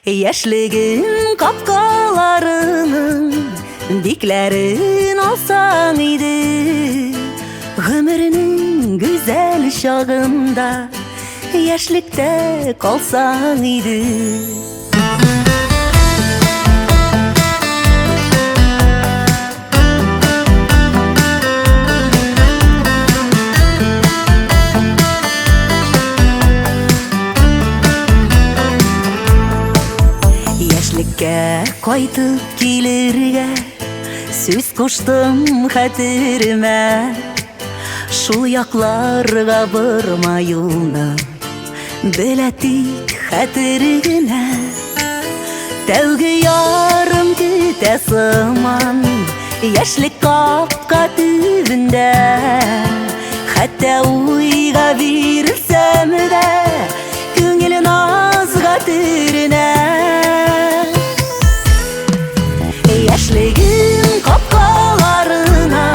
Яшьлегим капкаларының бикләрен алсаң иде, гомернең гүзәл чагында яшьлектә калсаң иде. Яшьлеккә кайтып килергә сүз куштым хәтеремә, шул якларга барма юлны белә тик хәтер генә. Тәүге ярым көтә сыман яшьлек капка төбендә, хәтта уйга бирелсәм дә күңел назга төренә. Яшьлегим капкаларына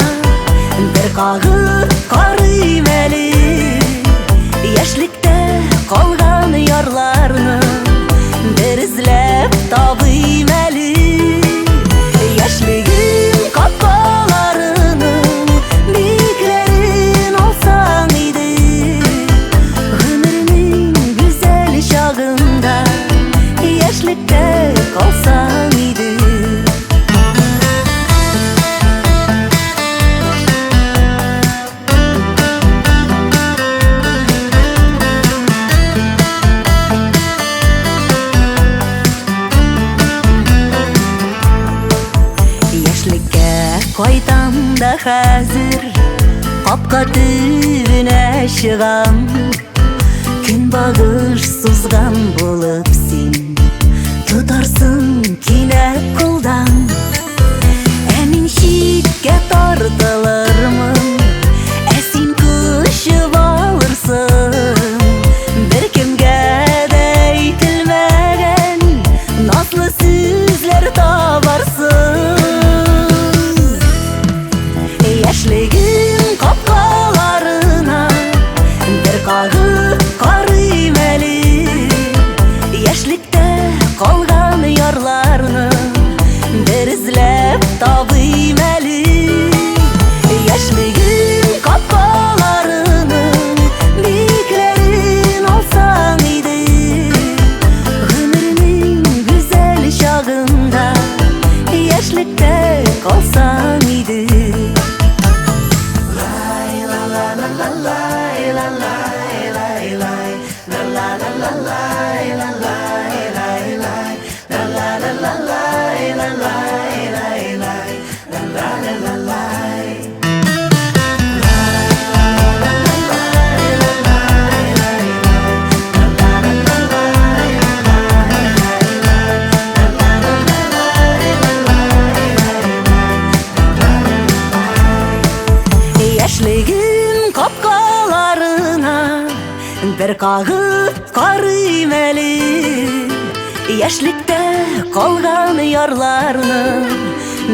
бер кагып карыйм әле, яшьлектә калган ярларны бер эзләп табыйм әле. Яшьлегим капкаларының бикләрен алсаң иде, гомернең гүзәл чагында яшьлектә калсаң иде. Кайтам да хәзер капка төбенә чыгам, көнбагыш сузган булып син тотарсың кинәт кулдан. Ә мин читкә тартылырмын, ә син күчеп алырсың беркемгә дә әйтелмәгән назлы сүзләр табарсың. Яшьлегим капкаларына бер кагып карыйм әле, яшьлектә калган ярларны бер эзләп табыйм әле. Яшьлегим капкаларының бикләрен алсаң иде, гомернең гүзәл чагында яшьлектә калсаң иде. Яшьлегим капкаларына бер кагып карыйм әле, яшьлектә калган ярларны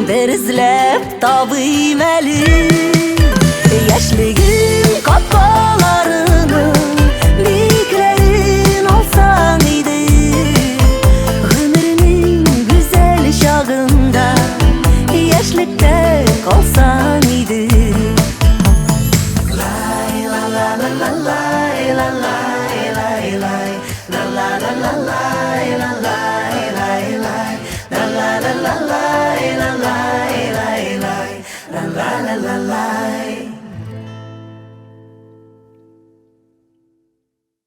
бер эзләп табыйм әле. Яшьлегим капкаларының бикләрен алсаң иде, гомернең гүзәл чагында яшьлектә калсаң иде. La la la la